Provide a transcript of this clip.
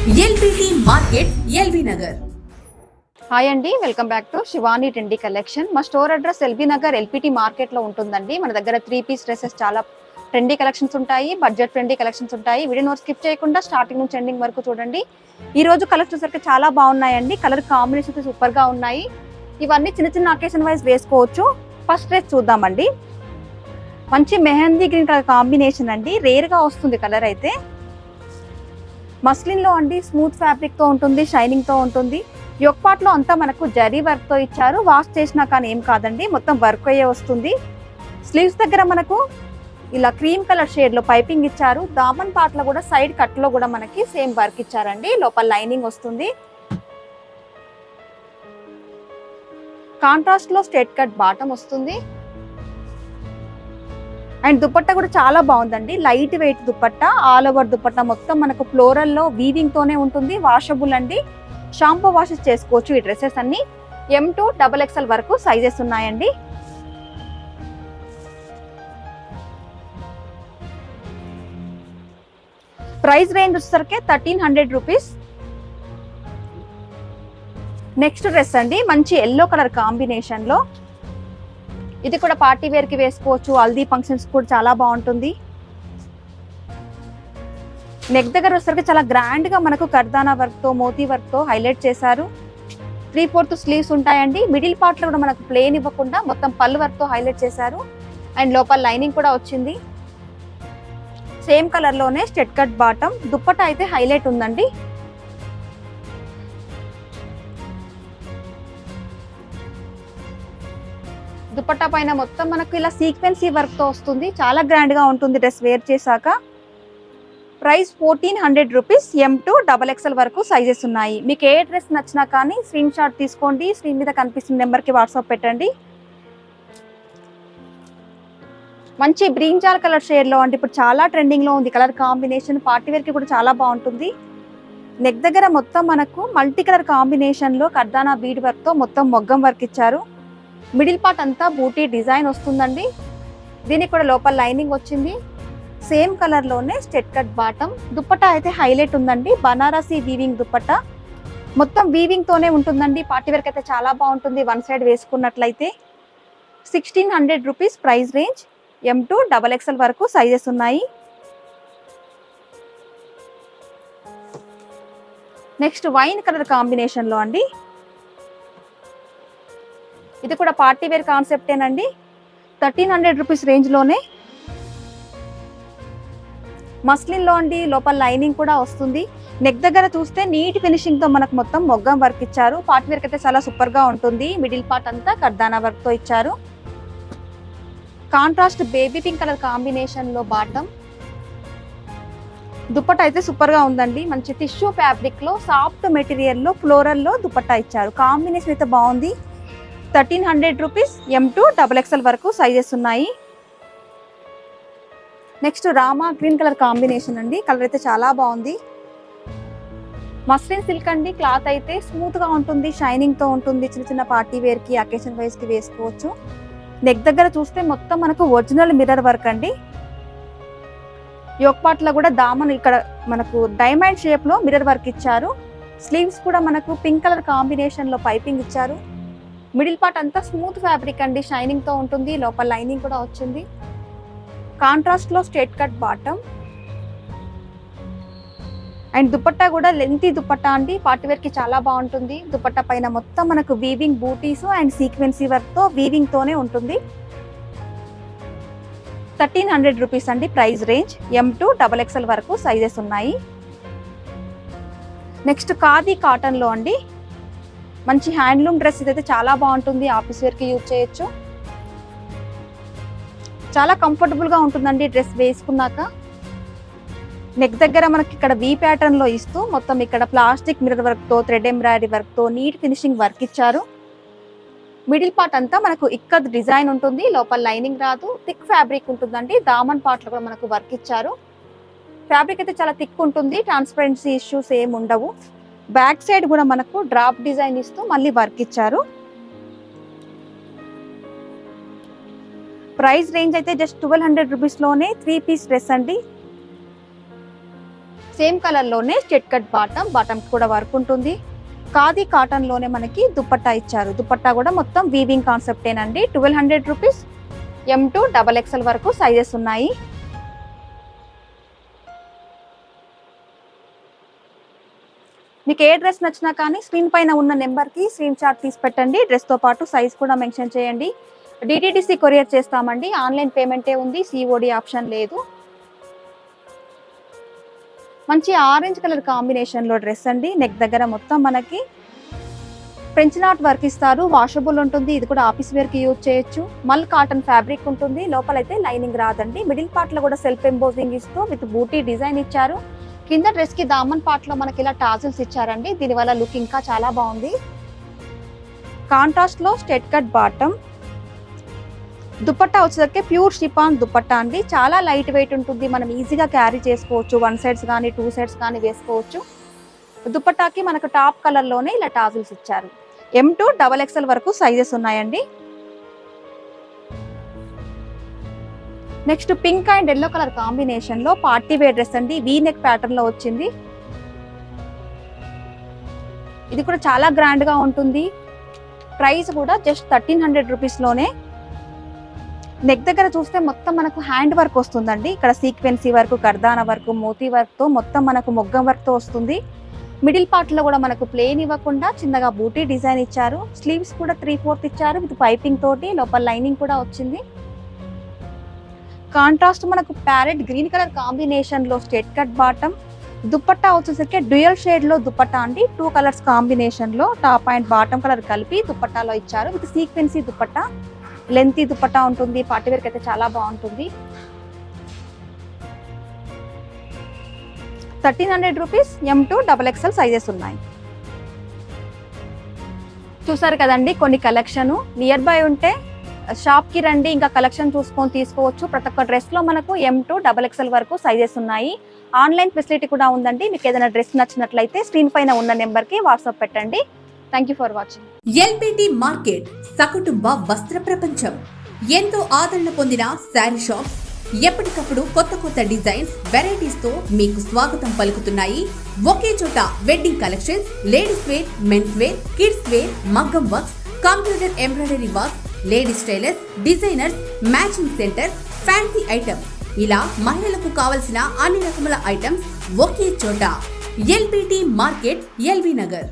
LBT market, LB Nagar. Hi అండి, welcome back to Shivani trendy collection. మా store address LB Nagar LPT market లో ఉంటుందండి. మన దగ్గర 3-piece డ్రెస్సెస్ చాలా ట్రెండీ కలెక్షన్స్ ఉంటాయి, బడ్జెట్ ఫ్రెండ్లీ కలెక్షన్స్ ఉంటాయి. వీడియో స్కిప్ చేయకుండా స్టార్టింగ్ నుంచి ఎండింగ్ వరకు చూడండి. ఈ రోజు కలెక్షన్స్ అయితే చాలా బాగున్నాయండి. కలర్ కాంబినేషన్స్ సూపర్ గా ఉన్నాయి. ఇవన్నీ చిన్న చిన్న అకేషన్ వైజ్ వేసుకోవచ్చు. ఫస్ట్ డ్రెస్ చూద్దామండి. మంచి మెహందీ గ్రీన్ కలర్ కాంబినేషన్ అండి. రేర్ గా వస్తుంది కలర్ అయితే. మస్లిన్ లో అండి, స్మూత్ ఫ్యాబ్రిక్ తో ఉంటుంది, షైనింగ్ తో ఉంటుంది. యోక్ పార్ట్ లో అంతా మనకు జరీ వర్క్ తో ఇచ్చారు. వాష్ చేసినా కానీ ఏం కాదండి, మొత్తం వర్క్ అయ్యే వస్తుంది. స్లీవ్స్ దగ్గర మనకు ఇలా క్రీమ్ కలర్ షేడ్ లో పైపింగ్ ఇచ్చారు. దామన్ పార్ట్ లో కూడా సైడ్ కట్ లో కూడా మనకి సేమ్ వర్క్ ఇచ్చారండి. లోపల లైనింగ్ వస్తుంది. కాంట్రాస్ట్ లో స్ట్రైట్ కట్ బాటమ్ వస్తుంది. అండ్ దుపట్టా కూడా చాలా బాగుందండి. Light weight dupatta, all over dupatta మొత్తం మనకు ఫ్లోరల్ లో వీవింగ్ తోనే ఉంటుంది. వాషబుల్ అండి, షాంపూ వాషెస్ చేసుకోవచ్చు. ఈ డ్రెస్సెస్ అన్ని M to XXL వరకు సైజెస్ ఉన్నాయండి. ప్రైస్ రేంజ్ వచ్చేసరికి 1300 రూపీస్. నెక్స్ట్ డ్రెస్ అండి, మంచి ఎల్లో కలర్ కాంబినేషన్ లో. ఇది కూడా పార్టీ వేర్ కి వేసుకోవచ్చు, హల్దీ ఫంక్షన్స్ కూడా చాలా బాగుంటుంది. నెక్ దగ్గర వచ్చేసరికి చాలా గ్రాండ్ గా మనకు కర్దానా వర్క్ తో, మోతీ వర్క్ తో హైలైట్ చేశారు. 3/4 స్లీవ్స్ ఉంటాయండి. మిడిల్ పార్ట్ లో కూడా మనకు ప్లేన్ ఇవ్వకుండా మొత్తం పళ్ళు వర్క్ తో హైలైట్ చేశారు. అండ్ లోపల లైనింగ్ కూడా వచ్చింది. సేమ్ కలర్ లోనే స్ట్రెట్ కట్ బాటమ్. దుప్పట్టా అయితే హైలైట్ ఉందండి. దుపట్టా పైన మొత్తం మనకు ఇలా సీక్వెన్సీ వర్క్ తో వస్తుంది. చాలా గ్రాండ్ గా ఉంటుంది డ్రెస్ వేర్ చేశాక. Price 1400 rupees. M to XXL వరకు సైజెస్ ఉన్నాయి. మీకు ఏ డ్రెస్ నచ్చినా కానీ స్క్రీన్ షాట్ తీసుకోండి. స్క్రీన్ మీద కనిపిస్తున్న నెంబర్ కి వాట్సాప్ పెట్టండి. మంచి బ్రింజాల్ కలర్ షేడ్ లో అంటే ఇప్పుడు చాలా ట్రెండింగ్ లో ఉంది కలర్ కాంబినేషన్. పార్టీ వేర్ కి కూడా చాలా బాగుంటుంది. నెక్ దగ్గర మొత్తం మనకు మల్టీ కలర్ కాంబినేషన్ లో కర్దానా బీడ్ వర్క్ తో మొత్తం మొగ్గం వర్క్ ఇచ్చారు. మిడిల్ పార్ట్ అంతా బూటీ డిజైన్ వస్తుందండి. దీనికి కూడా లోపల లైనింగ్ వచ్చింది. సేమ్ కలర్ లోనే స్ట్రెట్ కట్ బాటమ్. దుపట్టా అయితే హైలైట్ ఉందండి. బనారసి వీవింగ్ దుపట్టా, మొత్తం వీవింగ్ తోనే ఉంటుందండి. పార్టీ వేర్ అయితే చాలా బాగుంటుంది. వన్ సైడ్ వేసుకున్నట్లయితే 1600 rupees price range. M to XXL వరకు సైజెస్ ఉన్నాయి. నెక్స్ట్ వైన్ కలర్ కాంబినేషన్ లో అండి. ఇది కూడా పార్టీ వేర్ కాన్సెప్టేనండి. 1300 రూపీస్ రేంజ్ లోనే. మస్లిన్ లో అండి, లోపల లైనింగ్ కూడా వస్తుంది. నెక్ దగ్గర చూస్తే నీట్ ఫినిషింగ్ తో మనకు మొత్తం మొగ్గం వర్క్ ఇచ్చారు. పార్టీ వేర్ అయితే చాలా సూపర్ గా ఉంటుంది. మిడిల్ పార్ట్ అంతా కర్దానా వర్క్ తో ఇచ్చారు. Contrast baby pink colour combination లో బాటమ్. దుపట్టా అయితే సూపర్ గా ఉందండి. మంచి టిష్యూ ఫ్యాబ్రిక్ లో, సాఫ్ట్ మెటీరియల్ లో, ఫ్లోరల్ లో దుపట్టా ఇచ్చారు. కాంబినేషన్ అయితే బాగుంది. 1300 రూపీస్. M to XXL వరకు సైజెస్ ఉన్నాయి. Next Rama green colour combination అండి. కలర్ అయితే చాలా బాగుంది. మస్లిన్ సిల్క్ అండి. క్లాత్ అయితే స్మూత్ గా ఉంటుంది, షైనింగ్ తో ఉంటుంది. చిన్న చిన్న పార్టీ వేర్ కి, అకేషన్ వైజ్ కి వేసుకోవచ్చు. నెక్ దగ్గర చూస్తే మొత్తం మనకు ఒరిజినల్ మిర్రర్ వర్క్ అండి. యోక్ పార్ట్ లో కూడా దామన్ ఇక్కడ మనకు డైమండ్ షేప్ లో మిర్రర్ వర్క్ ఇచ్చారు. స్లీవ్స్ కూడా మనకు పింక్ కలర్ కాంబినేషన్ లో పైపింగ్ ఇచ్చారు. మిడిల్ పార్ట్ అంతా స్మూత్ ఫ్యాబ్రిక్ అండి, షైనింగ్ తో ఉంటుంది. లోపల లైనింగ్ కూడా వచ్చింది. కాంట్రాస్ట్ లో straight cut bottom. And dupatta కూడా లెంతీ దుపట్టా అండి. పార్టీ వేర్ కి చాలా బాగుంటుంది. దుపట్టా పైన మొత్తం మనకు వీవింగ్ బూటీస్ అండ్ సీక్వెన్సీ వర్క్ తో, వీవింగ్ తోనే ఉంటుంది. 1300 రూపీస్ అండి price range. M to XXL వరకు సైజెస్ ఉన్నాయి. నెక్స్ట్ ఖాదీ కాటన్ లో అండి. మంచి హ్యాండ్లూమ్ డ్రెస్ ఇదైతే చాలా బాగుంటుంది. ఆఫీస్ వేర్ కి యూజ్ చేయొచ్చు. చాలా కంఫర్టబుల్ గా ఉంటుందండి డ్రెస్ వేసుకున్నాక. నెక్ దగ్గర మనకి ఇక్కడ V ప్యాటర్న్ లో ఇస్తూ మొత్తం ఇక్కడ ప్లాస్టిక్ మిర్రర్ వర్క్ తో, థ్రెడ్ ఎంబ్రాయిడరీ వర్క్ తో నీట్ ఫినిషింగ్ వర్క్ ఇచ్చారు. మిడిల్ పార్ట్ అంతా మనకు ఇక్కత్ డిజైన్ ఉంటుంది. లోపల లైనింగ్ రాదు, థిక్ ఫ్యాబ్రిక్ ఉంటుందండి. దామన్ పార్ట్ లో కూడా మనకు వర్క్ ఇచ్చారు. ఫ్యాబ్రిక్ అయితే చాలా థిక్ ఉంటుంది. ట్రాన్స్పరెన్సీ ఇష్యూస్ ఏమి ఉండవు. బ్యాక్ సైడ్ కూడా మనకు డ్రాప్ డిజైన్ ఇస్తూ మళ్ళీ వర్క్ ఇచ్చారు. ప్రైస్ రేంజ్ అయితే జస్ట్ 1200 రూపీస్ లోనే 3-piece డ్రెస్ అండి. సేమ్ కలర్లోనే స్ట్రెట్ కట్ బాటమ్ కూడా వర్క్ ఉంటుంది. ఖాదీ కాటన్లోనే మనకి దుపట్టా ఇచ్చారు. దుపట్టా కూడా మొత్తం వీవింగ్ కాన్సెప్టేనండి. 1200 రూపీస్. M to XXL వరకు సైజెస్ ఉన్నాయి. మీకు ఏ డ్రెస్ నచ్చినా కానీ స్క్రీన్ పైన ఉన్న నెంబర్కి స్క్రీన్ షాట్ తీసి పెట్టండి. డ్రెస్తో పాటు సైజ్ కూడా మెన్షన్ చేయండి. DTDC కొరియర్ చేస్తామండి. ఆన్లైన్ పేమెంటే ఉంది, COD ఆప్షన్ లేదు. మంచి ఆరెంజ్ కలర్ కాంబినేషన్లో డ్రెస్ అండి. నెక్ దగ్గర మొత్తం మనకి ఫ్రెంచ్ నాట్ వర్క్ ఇస్తారు. వాషబుల్ ఉంటుంది. ఇది కూడా ఆఫీస్ వేర్కి యూజ్ చేయొచ్చు. మల్ కాటన్ ఫ్యాబ్రిక్ ఉంటుంది. లోపలైతే లైనింగ్ రాదండి. మిడిల్ పార్ట్లో కూడా సెల్ఫ్ ఎంబోజింగ్ ఇస్తూ విత్ బూటీ డిజైన్ ఇచ్చారు. కింద డ్రెస్కి దామన్ పార్ట్లో మనకి ఇలా టాజిల్స్ ఇచ్చారండి. దీనివల్ల లుక్ ఇంకా చాలా బాగుంది. కాంట్రాస్ట్లో స్ట్రెట్ కట్ బాటమ్. దుపట్టా వచ్చేసరికి ప్యూర్ షిఫాన్ దుపట్టా అండి. చాలా లైట్ వెయిట్ ఉంటుంది. మనం ఈజీగా క్యారీ చేసుకోవచ్చు. 1 సైడ్స్ కానీ 2 సైడ్స్ కానీ వేసుకోవచ్చు. దుపట్టాకి మనకు టాప్ కలర్లోనే ఇలా టాజిల్స్ ఇచ్చారు. M to XXL వరకు సైజెస్ ఉన్నాయండి. Next pink and yellow colour కాంబినేషన్లో పార్టీ వేర్ డ్రెస్ అండి. వీ నెక్ ప్యాటర్న్లో వచ్చింది. ఇది కూడా చాలా గ్రాండ్గా ఉంటుంది. ప్రైస్ కూడా జస్ట్ 1300 రూపీస్లోనే. నెక్ దగ్గర చూస్తే మొత్తం మనకు హ్యాండ్ వర్క్ వస్తుందండి. ఇక్కడ సీక్వెన్సీ వర్క్, కర్దానా వర్క్, మోతీ వర్క్తో మొత్తం మనకు మొగ్గం వర్క్తో వస్తుంది. మిడిల్ పార్ట్లో కూడా మనకు ప్లేన్ ఇవ్వకుండా చిన్నగా బూటీ డిజైన్ ఇచ్చారు. స్లీవ్స్ కూడా 3/4 ఇచ్చారు విత్ పైపింగ్ తోటి. లోపల లైనింగ్ కూడా వచ్చింది. కాంట్రాస్ట్ మనకు ప్యారెట్ గ్రీన్ కలర్ కాంబినేషన్లో స్ట్రెట్ కట్ బాటమ్. దుపట్టా వచ్చేసరికి డ్యూయల్ షేడ్లో దుపట్టా అండి. 2 కలర్స్ కాంబినేషన్లో టాప్ అండ్ బాటమ్ కలర్ కలిపి దుపట్టాలో ఇచ్చారు విత్ సీక్వెన్సీ దుపట్టా. లెంతీ దుపట్టా ఉంటుంది. పార్టీ వేర్కి అయితే చాలా బాగుంటుంది. 1300 rupees. M to XXL sizes ఉన్నాయి. చూసారు కదండి కొన్ని కలెక్షన్. నియర్ బై ఉంటే షాప్కి రండి, ఇంకా కలెక్షన్ చూసుకొని తీసుకోవచ్చు. ప్రతి ఒక్క డ్రెస్లో మనకు M to XXL వరకు సైజెస్ ఉన్నాయి. ఆన్లైన్ ఫెసిలిటీ కూడా ఉందండి. మీకు ఏదైనా డ్రెస్ నచ్చినట్లయితే స్క్రీన్ పైన ఉన్న నెంబర్కి వాట్సాప్ పెట్టండి. Thank you for watching. LBT market సకుటుంబ వస్త్ర ప్రపంచం. ఎంతో ఆదరణ పొందిన శారీ షాప్. ఎప్పటికప్పుడు కొత్త డిజైన్స్, వెరైటీస్ తో మీకు స్వాగతం పలుకుతున్నాయి. ఒకే చోట wedding collections, ladies wear, mens wear, kids wear, మగ్గం works, computer embroidery work, ladies tailors, designers, matching center, fancy items, ఇలా మహిళలకు కావలసిన అన్ని రకముల ఐటమ్స్ ఒకే చోట. LBT market, LB Nagar.